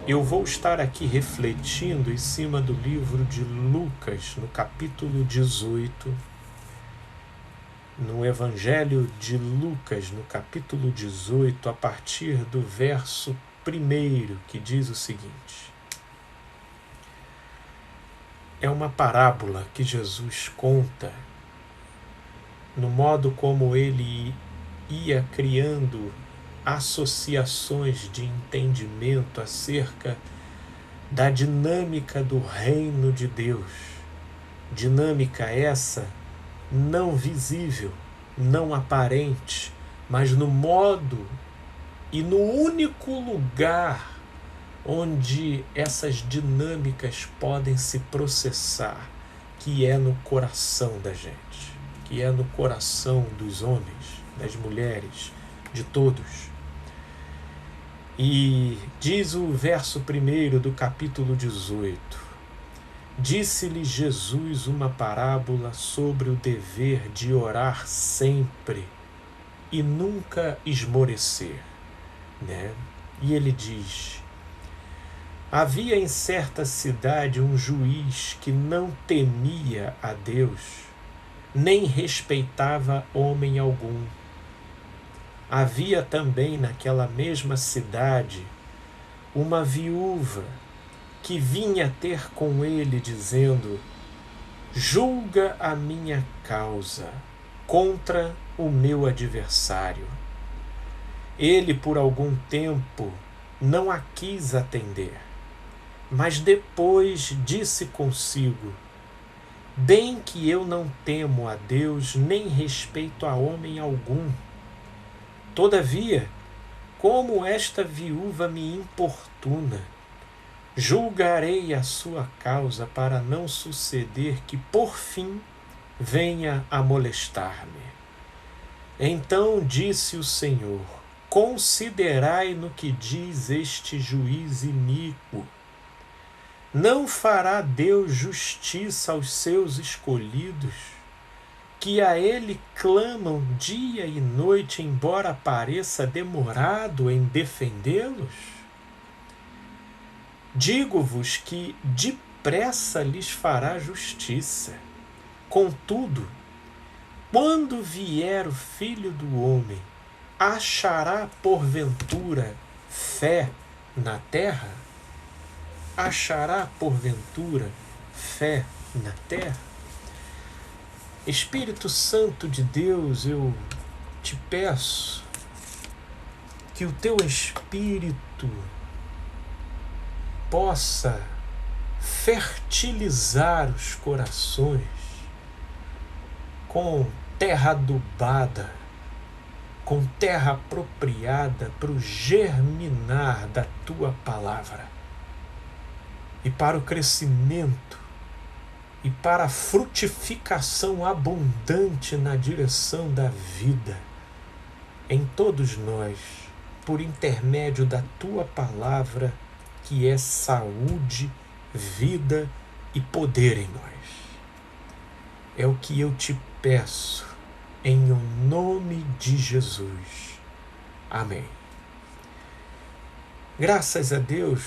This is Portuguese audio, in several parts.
eu vou estar aqui refletindo em cima do livro de Lucas, no capítulo 18, no Evangelho de Lucas, no capítulo 18, a partir do verso 1, que diz o seguinte: é uma parábola que Jesus conta no modo como ele ia criando associações de entendimento acerca da dinâmica do reino de Deus. Dinâmica essa não visível, não aparente, mas no modo e no único lugar onde essas dinâmicas podem se processar, que é no coração da gente, que é no coração dos homens, das mulheres, de todos. E diz o verso 1 do capítulo 18: disse-lhe Jesus uma parábola sobre o dever de orar sempre e nunca esmorecer, né? E ele diz: havia em certa cidade um juiz que não temia a Deus, nem respeitava homem algum. Havia também naquela mesma cidade uma viúva que vinha ter com ele dizendo: julga a minha causa contra o meu adversário. Ele por algum tempo não a quis atender, mas depois disse consigo: bem que eu não temo a Deus nem respeito a homem algum. Todavia, como esta viúva me importuna, julgarei a sua causa para não suceder que, por fim, venha a molestar-me. Então disse o Senhor: considerai no que diz este juiz iníquo. Não fará Deus justiça aos seus escolhidos, que a ele clamam dia e noite, embora pareça demorado em defendê-los? Digo-vos que depressa lhes fará justiça. Contudo, quando vier o Filho do Homem, achará porventura fé na terra? Achará porventura fé na terra? Espírito Santo de Deus, eu te peço que o teu Espírito possa fertilizar os corações com terra adubada, com terra apropriada para o germinar da tua palavra e para o crescimento e para a frutificação abundante na direção da vida em todos nós, por intermédio da tua palavra, que é saúde, vida e poder em nós. É o que eu te peço, em o nome de Jesus. Amém. Graças a Deus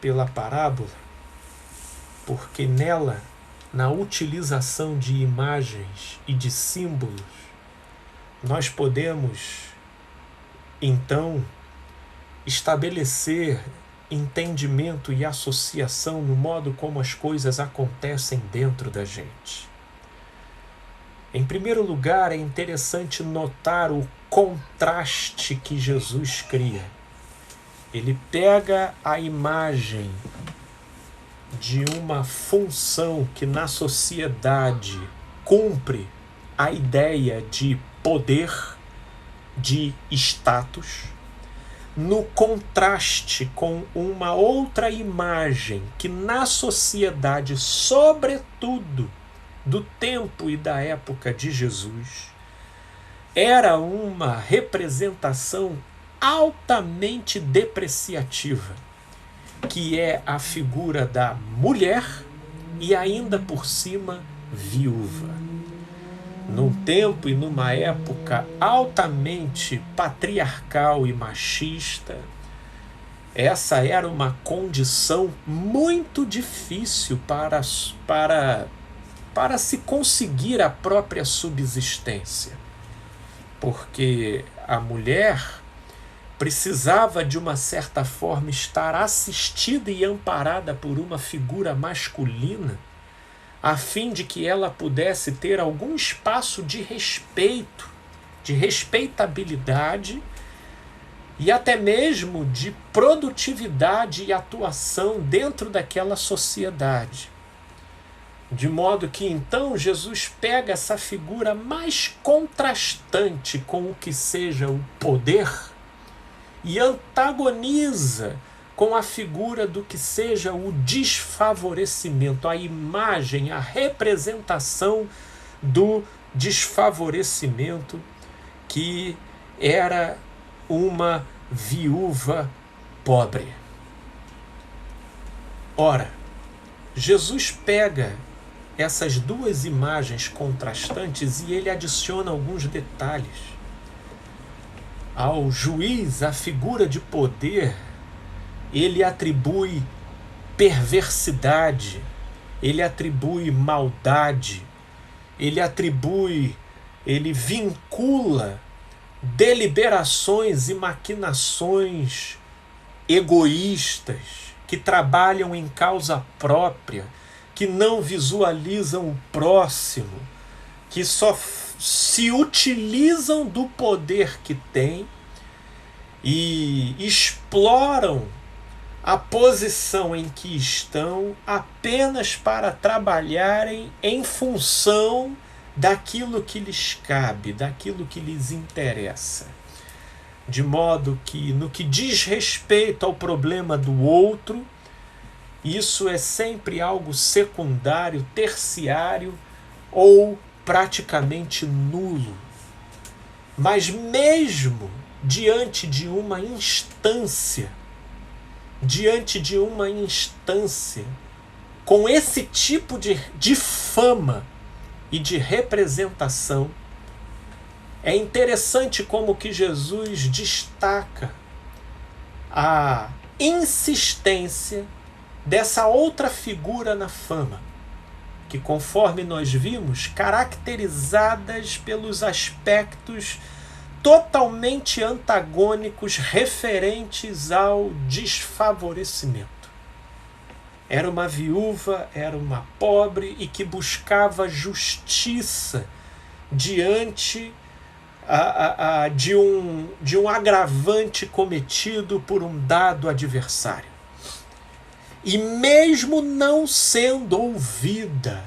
pela parábola, porque nela, na utilização de imagens e de símbolos, nós podemos, então, estabelecer entendimento e associação no modo como as coisas acontecem dentro da gente. Em primeiro lugar, é interessante notar o contraste que Jesus cria. Ele pega a imagem de uma função que na sociedade cumpre a ideia de poder, de status, no contraste com uma outra imagem que na sociedade, sobretudo do tempo e da época de Jesus, era uma representação altamente depreciativa, que é a figura da mulher e ainda por cima viúva. Num tempo e numa época altamente patriarcal e machista, essa era uma condição muito difícil para se conseguir a própria subsistência, porque a mulher precisava de uma certa forma estar assistida e amparada por uma figura masculina, a fim de que ela pudesse ter algum espaço de respeito, de respeitabilidade e até mesmo de produtividade e atuação dentro daquela sociedade. De modo que então Jesus pega essa figura mais contrastante com o que seja o poder e antagoniza com a figura do que seja o desfavorecimento, a imagem, a representação do desfavorecimento, que era uma viúva pobre. Ora, Jesus pega essas duas imagens contrastantes e ele adiciona alguns detalhes. Ao juiz, a figura de poder, ele atribui perversidade, ele atribui maldade, ele vincula deliberações e maquinações egoístas que trabalham em causa própria, que não visualizam o próximo, que só se utilizam do poder que têm e exploram a posição em que estão apenas para trabalharem em função daquilo que lhes cabe, daquilo que lhes interessa. De modo que, no que diz respeito ao problema do outro, isso é sempre algo secundário, terciário ou praticamente nulo. Mas mesmo diante de uma instância, com esse tipo de fama e de representação, é interessante como que Jesus destaca a insistência dessa outra figura na fama, que, conforme nós vimos, caracterizadas pelos aspectos totalmente antagônicos referentes ao desfavorecimento. Era uma viúva, era uma pobre e que buscava justiça diante de um agravante cometido por um dado adversário. E mesmo não sendo ouvida,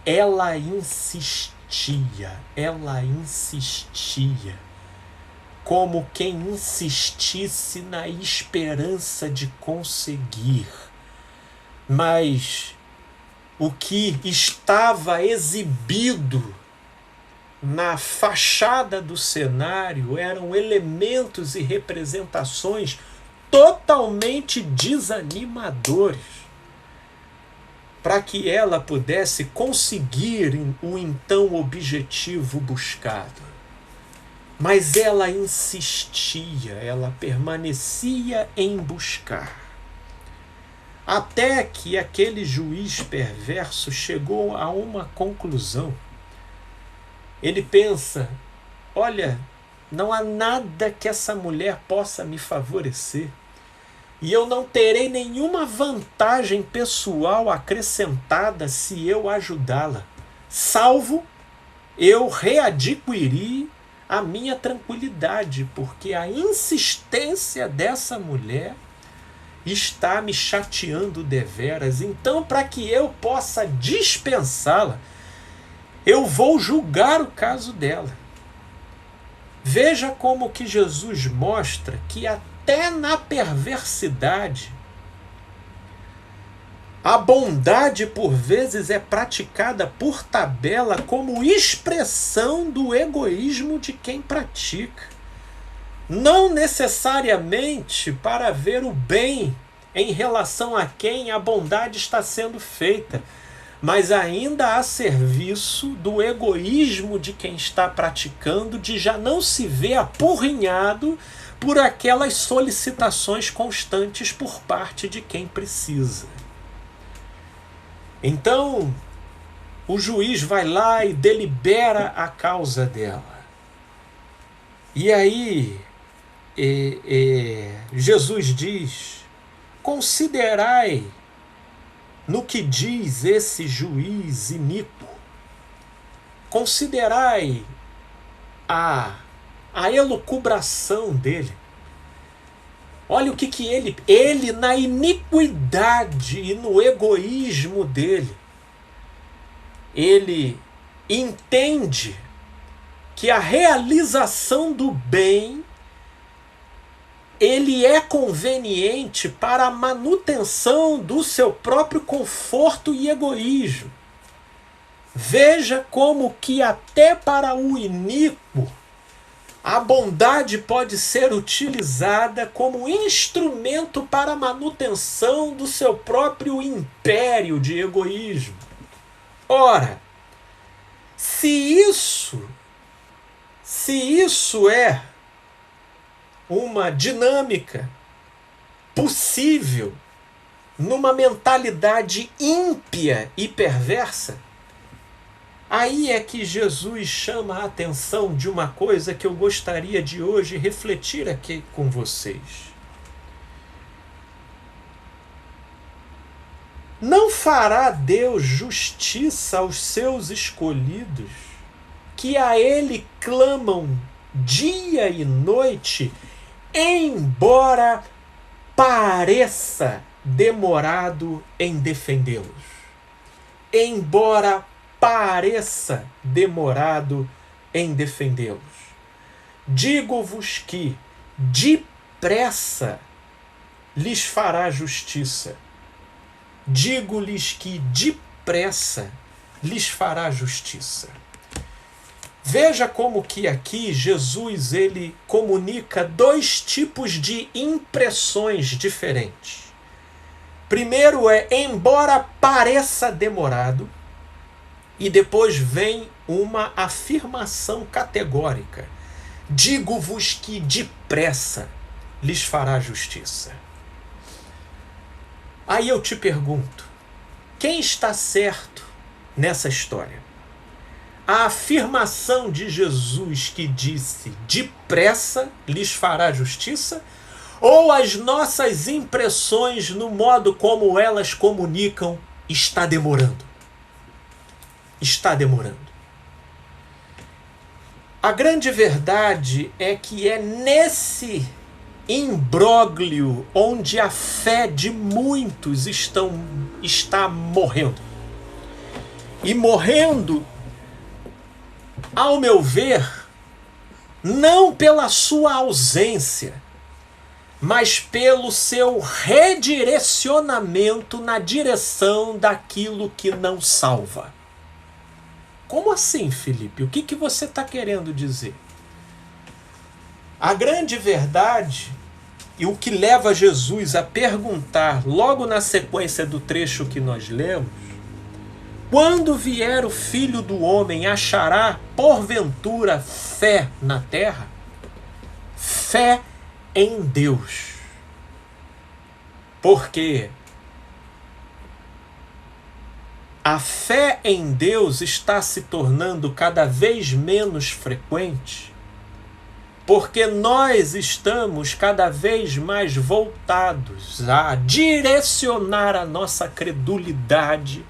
ela insistia, como quem insistisse na esperança de conseguir. Mas o que estava exibido na fachada do cenário eram elementos e representações totalmente desanimadores, para que ela pudesse conseguir o então objetivo buscado. Mas ela insistia, ela permanecia em buscar. Até que aquele juiz perverso chegou a uma conclusão. Ele pensa: olha, não há nada que essa mulher possa me favorecer. E eu não terei nenhuma vantagem pessoal acrescentada se eu ajudá-la, salvo eu readquirir a minha tranquilidade, porque a insistência dessa mulher está me chateando deveras. Então, para que eu possa dispensá-la, eu vou julgar o caso dela. Veja como que Jesus mostra que até na perversidade, a bondade por vezes é praticada por tabela como expressão do egoísmo de quem pratica. Não necessariamente para ver o bem em relação a quem a bondade está sendo feita, mas ainda a serviço do egoísmo de quem está praticando, de já não se ver apurrinhado por aquelas solicitações constantes por parte de quem precisa. Então, o juiz vai lá e delibera a causa dela. E aí, Jesus diz: considerai no que diz esse juiz iníquo, considerai a elucubração dele. Olha o que ele na iniquidade e no egoísmo dele, ele entende que a realização do bem ele é conveniente para a manutenção do seu próprio conforto e egoísmo. Veja como que até para o iníquo a bondade pode ser utilizada como instrumento para a manutenção do seu próprio império de egoísmo. Ora, se isso é uma dinâmica possível numa mentalidade ímpia e perversa, aí é que Jesus chama a atenção de uma coisa que eu gostaria de hoje refletir aqui com vocês. Não fará Deus justiça aos seus escolhidos, que a Ele clamam dia e noite, embora pareça demorado em defendê-los? Embora pareça demorado em defendê-los. Digo-vos que depressa lhes fará justiça. Digo-lhes que depressa lhes fará justiça. Veja como que aqui Jesus ele comunica dois tipos de impressões diferentes. Primeiro é embora pareça demorado, e depois vem uma afirmação categórica. Digo-vos que depressa lhes fará justiça. Aí eu te pergunto, quem está certo nessa história? A afirmação de Jesus que disse depressa lhes fará justiça, ou as nossas impressões no modo como elas comunicam está demorando? Está demorando. A grande verdade é que é nesse imbróglio onde a fé de muitos está morrendo. E morrendo, ao meu ver, não pela sua ausência, mas pelo seu redirecionamento na direção daquilo que não salva. Como assim, Felipe? O que você está querendo dizer? A grande verdade, e o que leva Jesus a perguntar, logo na sequência do trecho que nós lemos, quando vier o Filho do Homem, achará, porventura, fé na terra? Fé em Deus. Porque a fé em Deus está se tornando cada vez menos frequente, porque nós estamos cada vez mais voltados a direcionar a nossa credulidade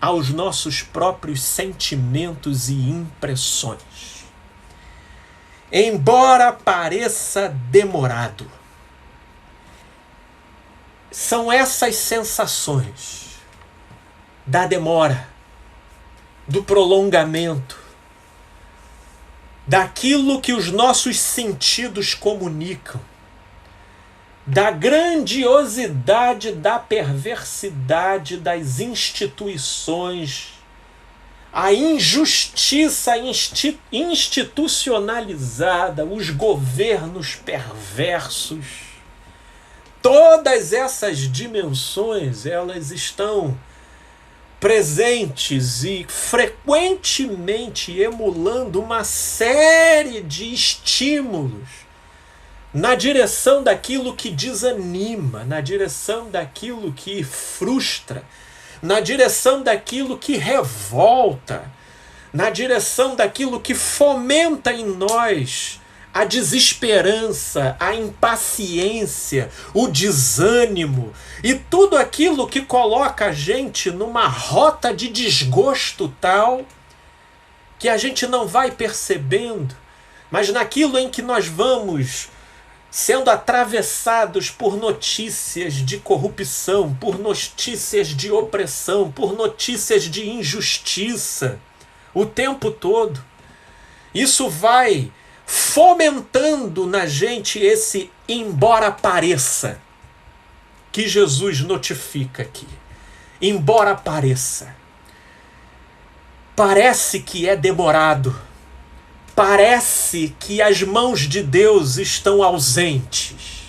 aos nossos próprios sentimentos e impressões. Embora pareça demorado, são essas sensações da demora, do prolongamento, daquilo que os nossos sentidos comunicam, da grandiosidade da perversidade das instituições, a injustiça institucionalizada, os governos perversos. Todas essas dimensões, elas estão presentes e frequentemente emulando uma série de estímulos na direção daquilo que desanima, na direção daquilo que frustra, na direção daquilo que revolta, na direção daquilo que fomenta em nós a desesperança, a impaciência, o desânimo e tudo aquilo que coloca a gente numa rota de desgosto tal que a gente não vai percebendo, mas naquilo em que nós vamos sendo atravessados por notícias de corrupção, por notícias de opressão, por notícias de injustiça, o tempo todo. Isso vai fomentando na gente esse embora pareça, que Jesus notifica aqui. Embora pareça. Parece que é demorado. Parece que as mãos de Deus estão ausentes.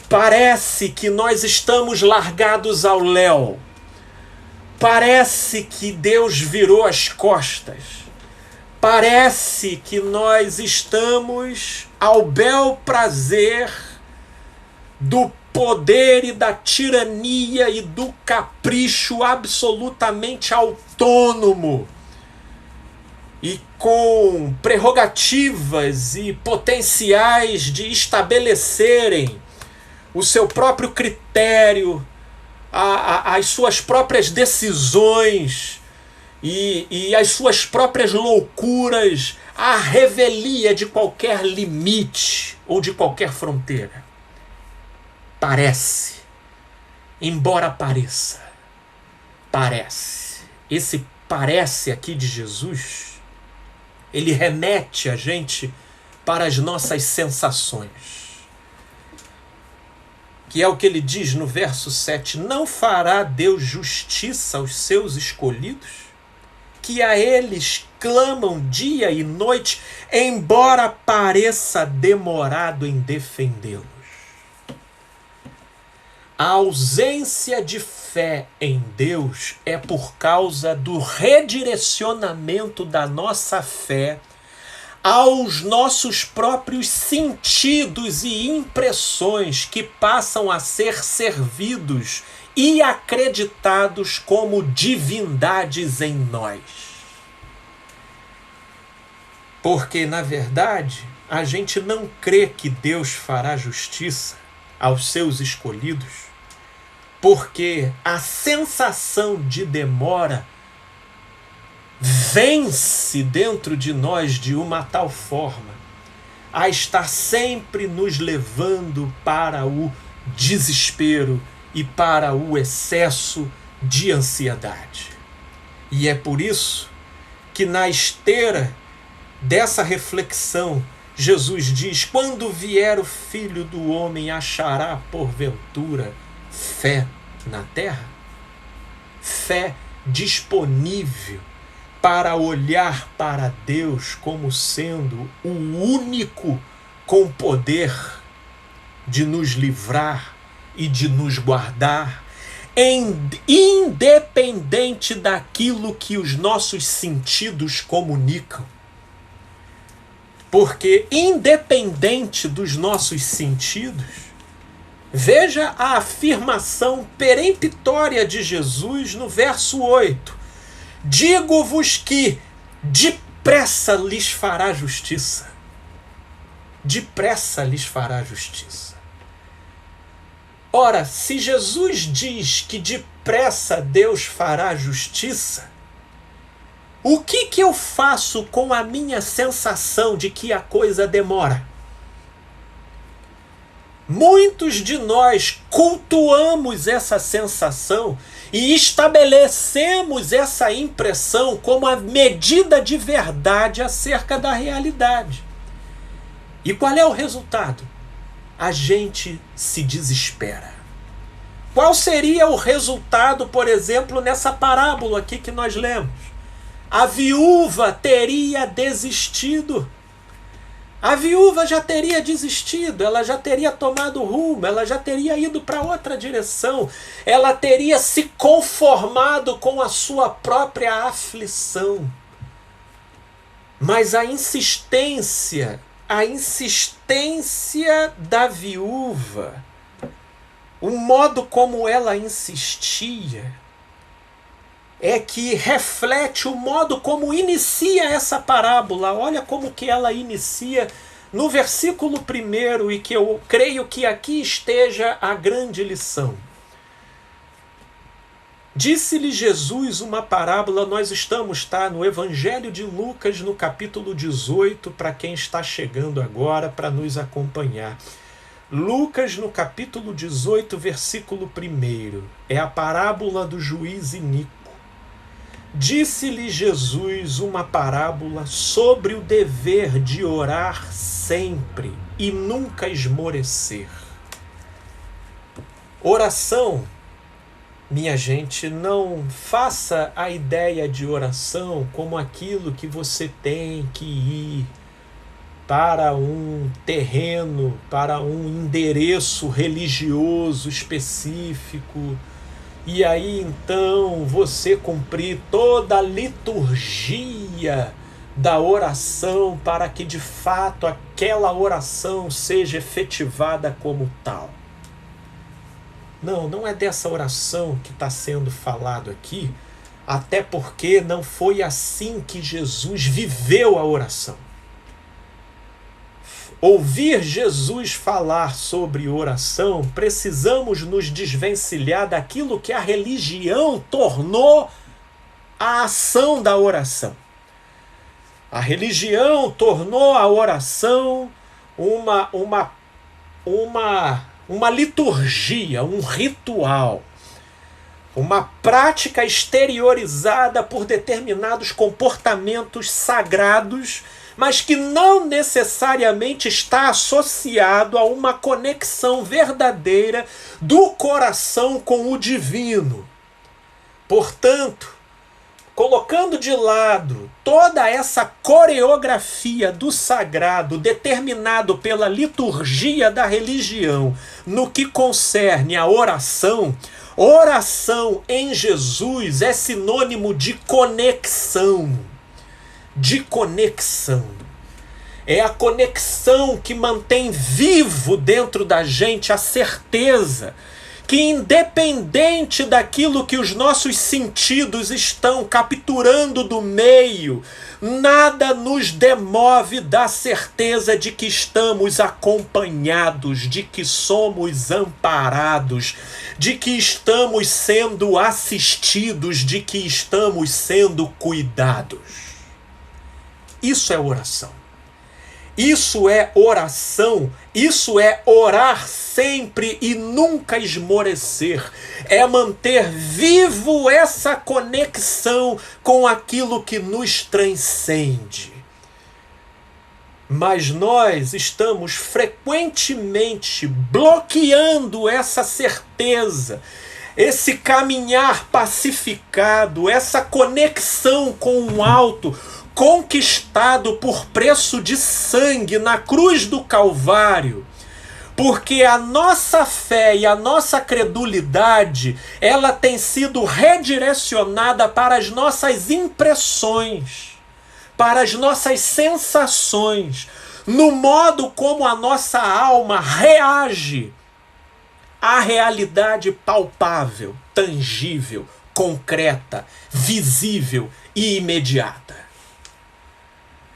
Parece que nós estamos largados ao léu. Parece que Deus virou as costas. Parece que nós estamos ao bel prazer do poder e da tirania e do capricho absolutamente autônomo e com prerrogativas e potenciais de estabelecerem o seu próprio critério, as suas próprias decisões e as suas próprias loucuras, à revelia de qualquer limite ou de qualquer fronteira. Parece, embora pareça, parece. Esse parece aqui de Jesus, ele remete a gente para as nossas sensações. Que é o que ele diz no verso 7. Não fará Deus justiça aos seus escolhidos, que a eles clamam dia e noite, embora pareça demorado em defendê-los. A ausência de fé em Deus é por causa do redirecionamento da nossa fé aos nossos próprios sentidos e impressões que passam a ser servidos e acreditados como divindades em nós. Porque, na verdade, a gente não crê que Deus fará justiça aos seus escolhidos, porque a sensação de demora vence dentro de nós de uma tal forma a estar sempre nos levando para o desespero e para o excesso de ansiedade. E é por isso que na esteira dessa reflexão, Jesus diz: quando vier o Filho do Homem, achará porventura fé na terra? Fé disponível para olhar para Deus como sendo o único com poder de nos livrar e de nos guardar, independente daquilo que os nossos sentidos comunicam. Porque, independente dos nossos sentidos, veja a afirmação peremptória de Jesus no verso 8. Digo-vos que depressa lhes fará justiça. Depressa lhes fará justiça. Ora, se Jesus diz que depressa Deus fará justiça, o que eu faço com a minha sensação de que a coisa demora? Muitos de nós cultuamos essa sensação e estabelecemos essa impressão como a medida de verdade acerca da realidade. E qual é o resultado? A gente se desespera. Qual seria o resultado, por exemplo, nessa parábola aqui que nós lemos? A viúva teria desistido. A viúva já teria desistido, ela já teria tomado rumo, ela já teria ido para outra direção, ela teria se conformado com a sua própria aflição. Mas a insistência a insistência da viúva, o modo como ela insistia, é que reflete o modo como inicia essa parábola. Olha como que ela inicia no versículo 1, e que eu creio que aqui esteja a grande lição. Disse-lhe Jesus uma parábola. Nós estamos no Evangelho de Lucas, no capítulo 18, para quem está chegando agora para nos acompanhar. Lucas, no capítulo 18, versículo 1, é a parábola do juiz iníquo. Disse-lhe Jesus uma parábola sobre o dever de orar sempre e nunca esmorecer. Oração, minha gente, não faça a ideia de oração como aquilo que você tem que ir para um terreno, para um endereço religioso específico, e aí então você cumprir toda a liturgia da oração para que de fato aquela oração seja efetivada como tal. Não, não é dessa oração que está sendo falado aqui, até porque não foi assim que Jesus viveu a oração. Ouvir Jesus falar sobre oração, precisamos nos desvencilhar daquilo que a religião tornou a ação da oração. A religião tornou a oração uma liturgia, um ritual, uma prática exteriorizada por determinados comportamentos sagrados, mas que não necessariamente está associado a uma conexão verdadeira do coração com o divino. Portanto, colocando de lado toda essa coreografia do sagrado determinado pela liturgia da religião no que concerne a oração, oração em Jesus é sinônimo de conexão. De conexão. É a conexão que mantém vivo dentro da gente a certeza que, independente daquilo que os nossos sentidos estão capturando do meio, nada nos demove da certeza de que estamos acompanhados, de que somos amparados, de que estamos sendo assistidos, de que estamos sendo cuidados. Isso é oração. Isso é oração. Isso é orar sempre e nunca esmorecer. É manter vivo essa conexão com aquilo que nos transcende. Mas nós estamos frequentemente bloqueando essa certeza, esse caminhar pacificado, essa conexão com o alto, conquistado por preço de sangue na cruz do Calvário, porque a nossa fé e a nossa credulidade, ela tem sido redirecionada para as nossas impressões, para as nossas sensações, no modo como a nossa alma reage à realidade palpável, tangível, concreta, visível e imediata.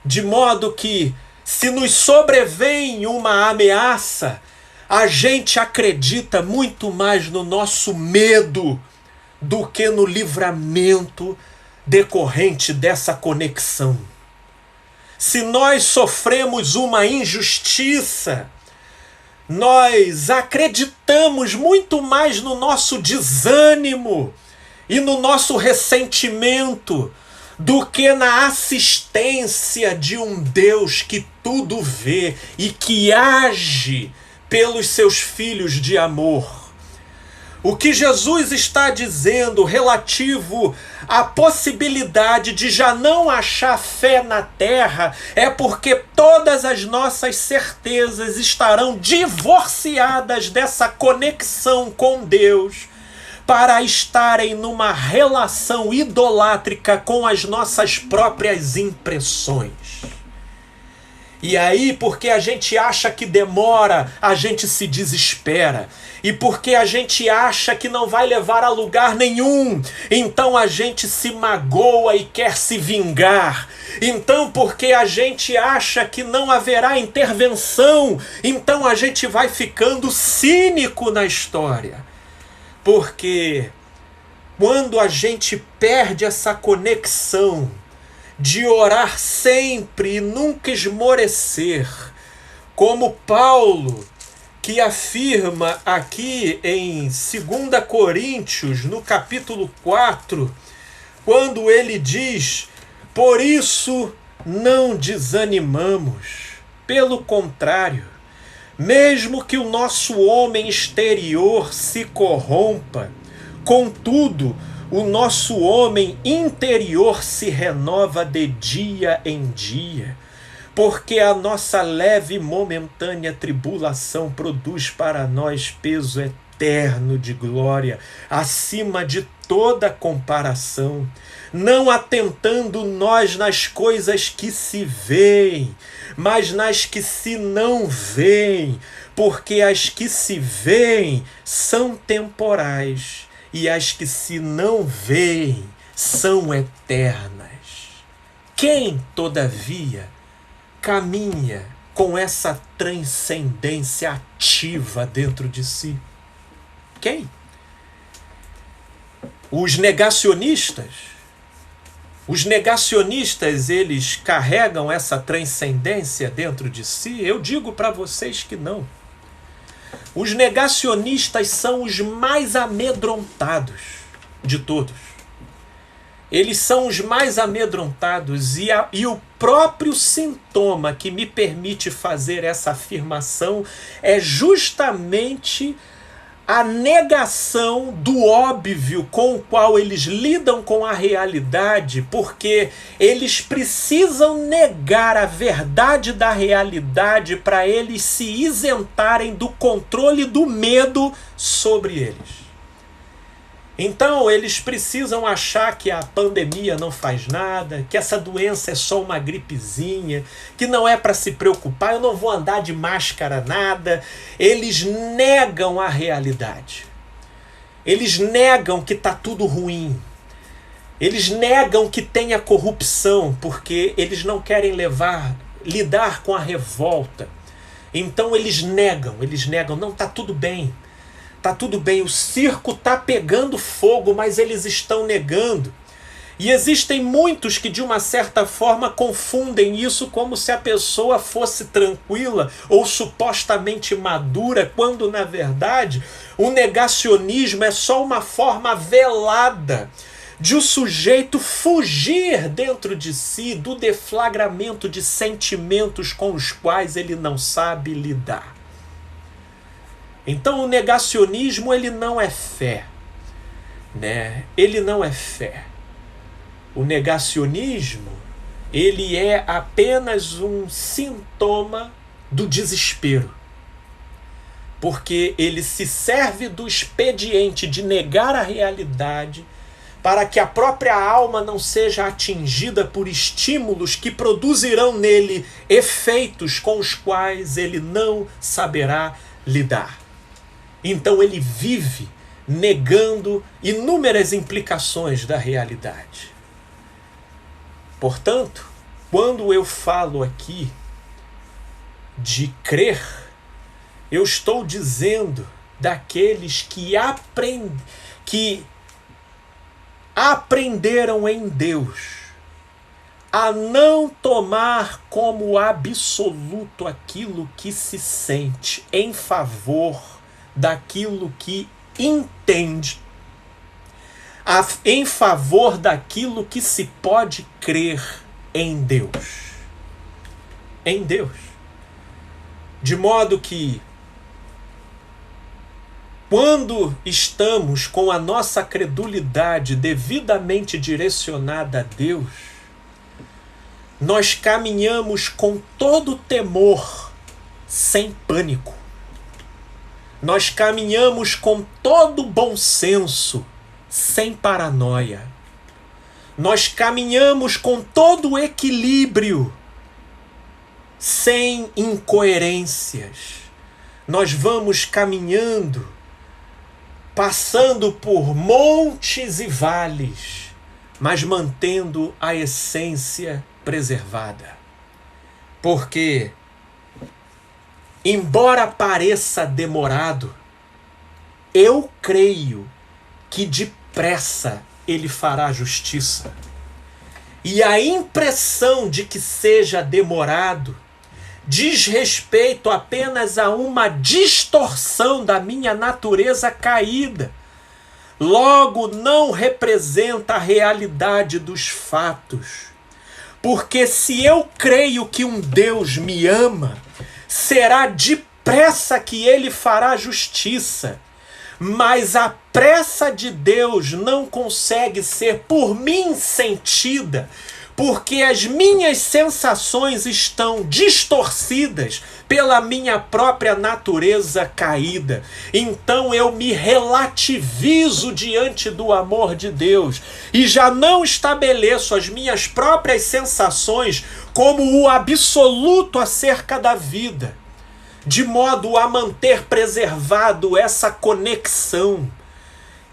De modo que, se nos sobrevém uma ameaça, a gente acredita muito mais no nosso medo do que no livramento decorrente dessa conexão. Se nós sofremos uma injustiça, nós acreditamos muito mais no nosso desânimo e no nosso ressentimento do que na assistência de um Deus que tudo vê e que age pelos seus filhos de amor. O que Jesus está dizendo relativo à possibilidade de já não achar fé na terra é porque todas as nossas certezas estarão divorciadas dessa conexão com Deus, para estarem numa relação idolátrica com as nossas próprias impressões. E aí, porque a gente acha que demora, a gente se desespera. E porque a gente acha que não vai levar a lugar nenhum, então a gente se magoa e quer se vingar. Então, porque a gente acha que não haverá intervenção, então a gente vai ficando cínico na história. Porque quando a gente perde essa conexão de orar sempre e nunca esmorecer, como Paulo, que afirma aqui em 2 Coríntios, no capítulo 4, quando ele diz: por isso não desanimamos, pelo contrário, mesmo que o nosso homem exterior se corrompa, contudo, o nosso homem interior se renova de dia em dia, porque a nossa leve e momentânea tribulação produz para nós peso eterno de glória, acima de toda comparação, não atentando nós nas coisas que se veem, mas nas que se não veem, porque as que se veem são temporais, e as que se não veem são eternas. Quem, todavia, caminha com essa transcendência ativa dentro de si? Quem? Os negacionistas. Os negacionistas, eles carregam essa transcendência dentro de si? Eu digo para vocês que não. Os negacionistas são os mais amedrontados de todos. Eles são os mais amedrontados e o próprio sintoma que me permite fazer essa afirmação é justamente a negação do óbvio com o qual eles lidam com a realidade, porque eles precisam negar a verdade da realidade para eles se isentarem do controle do medo sobre eles. Então eles precisam achar que a pandemia não faz nada, que essa doença é só uma gripezinha, que não é para se preocupar, eu não vou andar de máscara nada. Eles negam a realidade. Eles negam que está tudo ruim. Eles negam que tenha corrupção, porque eles não querem lidar com a revolta. Então eles negam, não, está tudo bem. Tá tudo bem, o circo tá pegando fogo, mas eles estão negando. E existem muitos que de uma certa forma confundem isso como se a pessoa fosse tranquila ou supostamente madura, quando na verdade o negacionismo é só uma forma velada de o sujeito fugir dentro de si do deflagramento de sentimentos com os quais ele não sabe lidar. Então o negacionismo, ele não é fé, né? Ele não é fé. O negacionismo, ele é apenas um sintoma do desespero. Porque ele se serve do expediente de negar a realidade para que a própria alma não seja atingida por estímulos que produzirão nele efeitos com os quais ele não saberá lidar. Então ele vive negando inúmeras implicações da realidade. Portanto, quando eu falo aqui de crer, eu estou dizendo daqueles que aprenderam em Deus a não tomar como absoluto aquilo que se sente em favor daquilo que entende, em favor daquilo que se pode crer em Deus. Em Deus. De modo que, quando estamos com a nossa credulidade devidamente direcionada a Deus, nós caminhamos com todo temor, sem pânico. Nós caminhamos com todo bom senso, sem paranoia. Nós caminhamos com todo equilíbrio, sem incoerências. Nós vamos caminhando, passando por montes e vales, mas mantendo a essência preservada. Porque, embora pareça demorado, eu creio que depressa ele fará justiça. E a impressão de que seja demorado diz respeito apenas a uma distorção da minha natureza caída. Logo, não representa a realidade dos fatos. Porque se eu creio que um Deus me ama, será depressa que ele fará justiça. Mas a pressa de Deus não consegue ser por mim sentida, porque as minhas sensações estão distorcidas pela minha própria natureza caída. Então eu me relativizo diante do amor de Deus e já não estabeleço as minhas próprias sensações como o absoluto acerca da vida, de modo a manter preservado essa conexão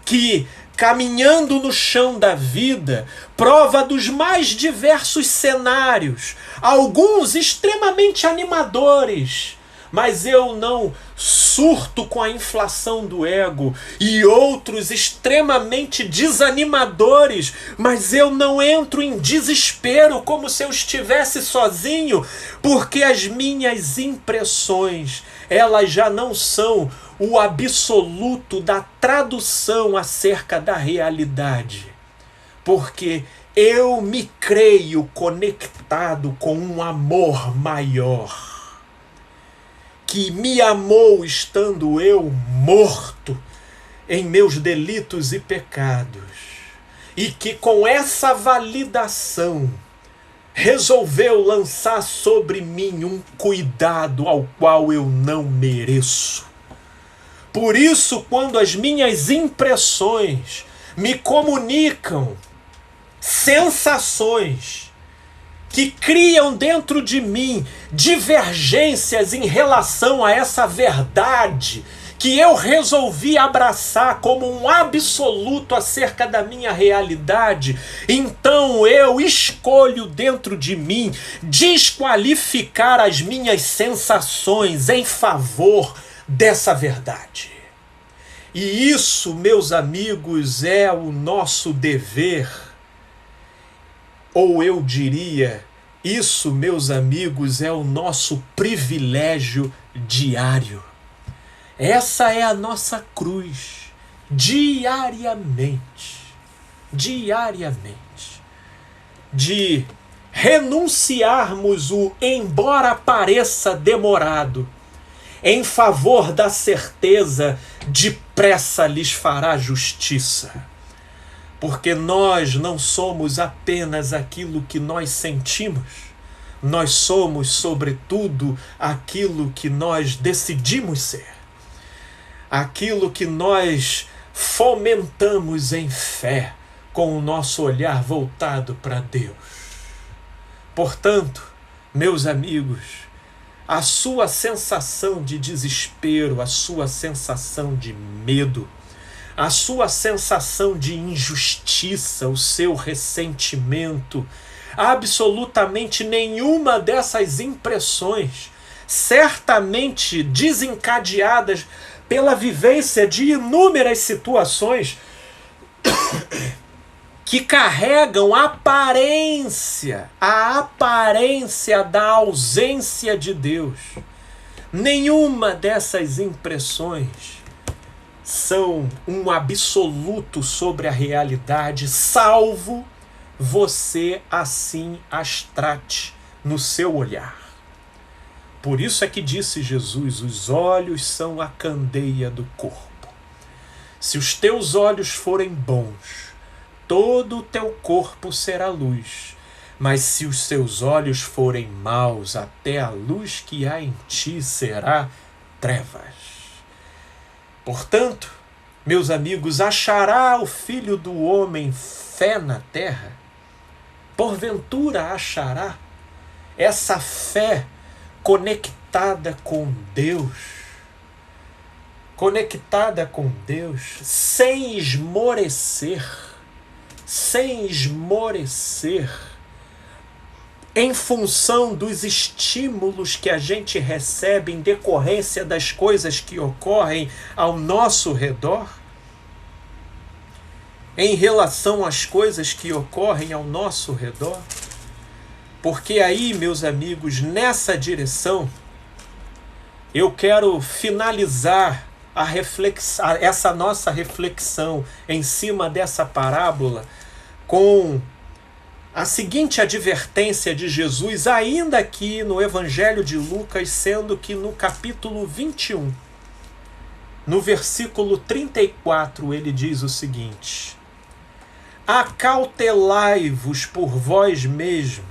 que, caminhando no chão da vida, prova dos mais diversos cenários, alguns extremamente animadores, mas eu não surto com a inflação do ego, e outros extremamente desanimadores, mas eu não entro em desespero como se eu estivesse sozinho, porque as minhas impressões, elas já não são o absoluto da tradução acerca da realidade, porque eu me creio conectado com um amor maior, que me amou estando eu morto em meus delitos e pecados, e que com essa validação resolveu lançar sobre mim um cuidado ao qual eu não mereço. Por isso, quando as minhas impressões me comunicam sensações que criam dentro de mim divergências em relação a essa verdade que eu resolvi abraçar como um absoluto acerca da minha realidade, então eu escolho dentro de mim desqualificar as minhas sensações em favor dessa verdade. E isso, meus amigos, é o nosso dever. Ou eu diria, isso, meus amigos, é o nosso privilégio diário. Essa é a nossa cruz, diariamente, de renunciarmos o embora pareça demorado, em favor da certeza depressa lhes fará justiça. Porque nós não somos apenas aquilo que nós sentimos, nós somos, sobretudo, aquilo que nós decidimos ser, aquilo que nós fomentamos em fé, com o nosso olhar voltado para Deus. Portanto, meus amigos, a sua sensação de desespero, a sua sensação de medo, a sua sensação de injustiça, o seu ressentimento, absolutamente nenhuma dessas impressões, certamente desencadeadas pela vivência de inúmeras situações que carregam a aparência da ausência de Deus. Nenhuma dessas impressões são um absoluto sobre a realidade, salvo você assim as trate no seu olhar. Por isso é que disse Jesus, os olhos são a candeia do corpo. Se os teus olhos forem bons, todo o teu corpo será luz. Mas se os seus olhos forem maus, até a luz que há em ti será trevas. Portanto, meus amigos, achará o Filho do Homem fé na terra? Porventura achará essa fé conectada com Deus, sem esmorecer, em função dos estímulos que a gente recebe em decorrência das coisas que ocorrem ao nosso redor, em relação às coisas que ocorrem ao nosso redor. Porque aí, meus amigos, nessa direção, eu quero finalizar essa nossa reflexão em cima dessa parábola com a seguinte advertência de Jesus, ainda aqui no Evangelho de Lucas, sendo que no capítulo 21, no versículo 34, ele diz o seguinte: acautelai-vos por vós mesmos,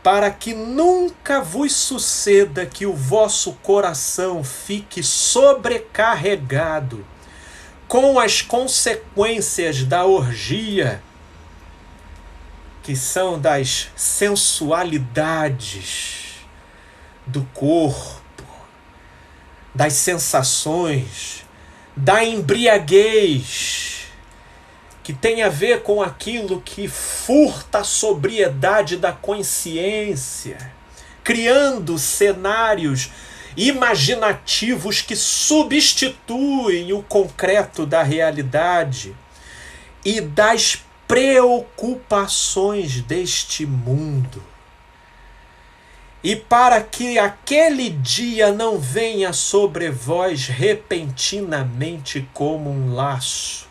para que nunca vos suceda que o vosso coração fique sobrecarregado com as consequências da orgia, que são das sensualidades do corpo, das sensações, da embriaguez, que tem a ver com aquilo que furta a sobriedade da consciência, criando cenários imaginativos que substituem o concreto da realidade e das preocupações deste mundo. E para que aquele dia não venha sobre vós repentinamente como um laço,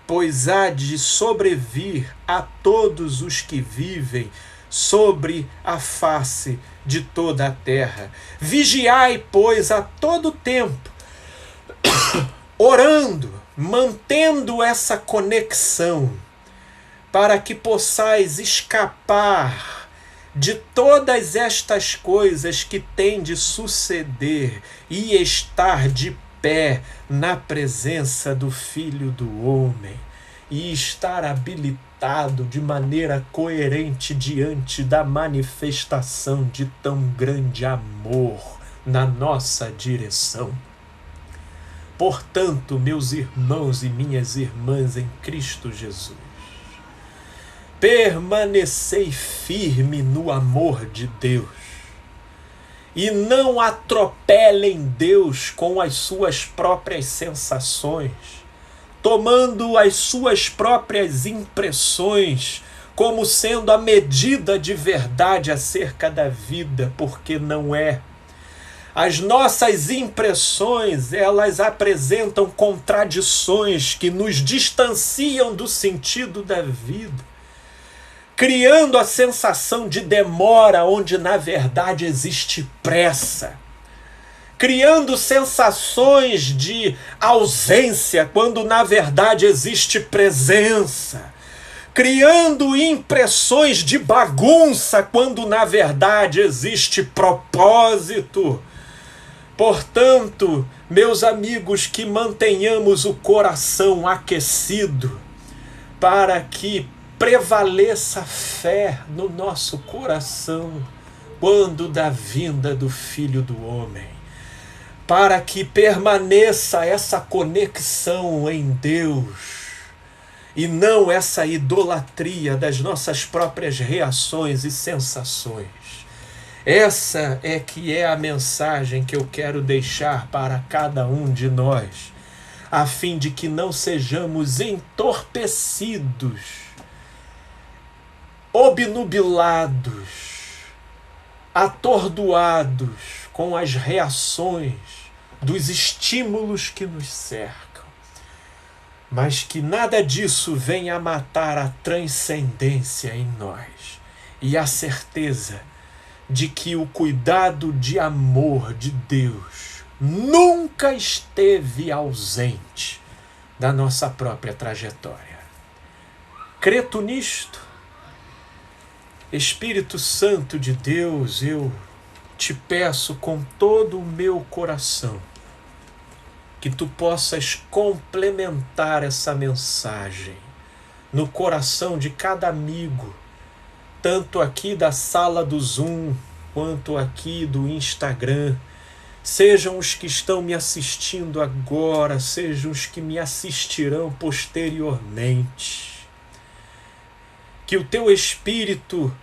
pois há de sobrevir a todos os que vivem sobre a face de toda a terra. Vigiai, pois, a todo tempo, orando, mantendo essa conexão, para que possais escapar de todas estas coisas que têm de suceder e estar de pé na presença do Filho do Homem e estar habilitado de maneira coerente diante da manifestação de tão grande amor na nossa direção. Portanto, meus irmãos e minhas irmãs em Cristo Jesus, permanecei firme no amor de Deus e não atropelem Deus com as suas próprias sensações, tomando as suas próprias impressões como sendo a medida de verdade acerca da vida, porque não é. As nossas impressões, elas apresentam contradições que nos distanciam do sentido da vida, criando a sensação de demora onde na verdade existe pressa, criando sensações de ausência quando na verdade existe presença, criando impressões de bagunça quando na verdade existe propósito. Portanto, meus amigos, que mantenhamos o coração aquecido para que prevaleça a fé no nosso coração quando da vinda do Filho do Homem, para que permaneça essa conexão em Deus e não essa idolatria das nossas próprias reações e sensações. Essa é que é a mensagem que eu quero deixar para cada um de nós, a fim de que não sejamos entorpecidos, obnubilados, atordoados com as reações dos estímulos que nos cercam, mas que nada disso venha a matar a transcendência em nós e a certeza de que o cuidado de amor de Deus nunca esteve ausente da nossa própria trajetória. Credo nisto. Espírito Santo de Deus, eu te peço com todo o meu coração que tu possas complementar essa mensagem no coração de cada amigo, tanto aqui da sala do Zoom, quanto aqui do Instagram, sejam os que estão me assistindo agora, sejam os que me assistirão posteriormente. Que o teu Espírito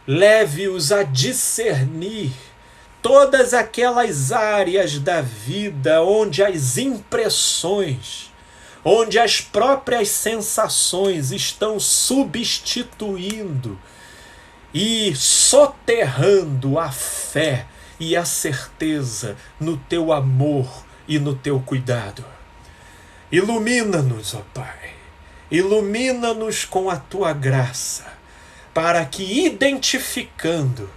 leve-os a discernir todas aquelas áreas da vida onde as impressões, onde as próprias sensações estão substituindo e soterrando a fé e a certeza no teu amor e no teu cuidado. Ilumina-nos, ó Pai, ilumina-nos com a tua graça, para que, identificando,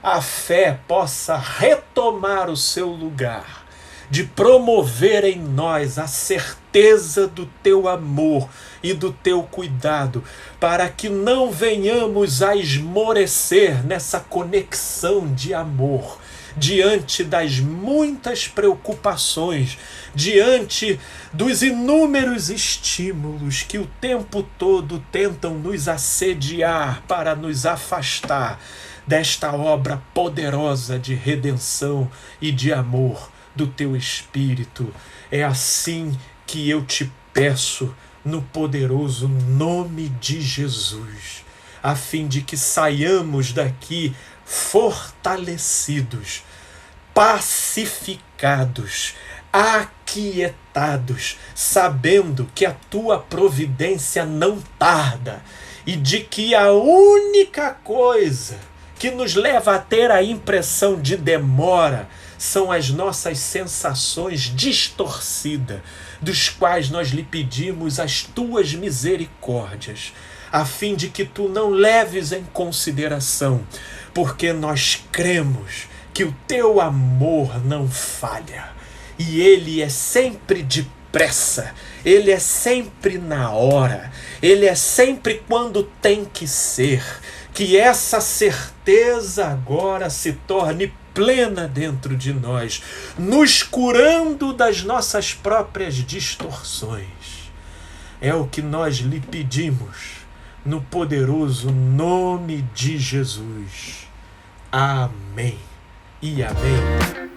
a fé possa retomar o seu lugar, de promover em nós a certeza do teu amor e do teu cuidado, para que não venhamos a esmorecer nessa conexão de amor, diante das muitas preocupações, diante dos inúmeros estímulos que o tempo todo tentam nos assediar para nos afastar desta obra poderosa de redenção e de amor do teu Espírito. É assim que eu te peço, no poderoso nome de Jesus, a fim de que saiamos daqui fortalecidos, pacificados, aquietados, sabendo que a tua providência não tarda e de que a única coisa que nos leva a ter a impressão de demora são as nossas sensações distorcidas, dos quais nós lhe pedimos as tuas misericórdias, a fim de que tu não leves em consideração, porque nós cremos que o teu amor não falha, e ele é sempre depressa, ele é sempre na hora, ele é sempre quando tem que ser. Que essa certeza agora se torne plena dentro de nós, nos curando das nossas próprias distorções. É o que nós lhe pedimos, no poderoso nome de Jesus. Amém e amém.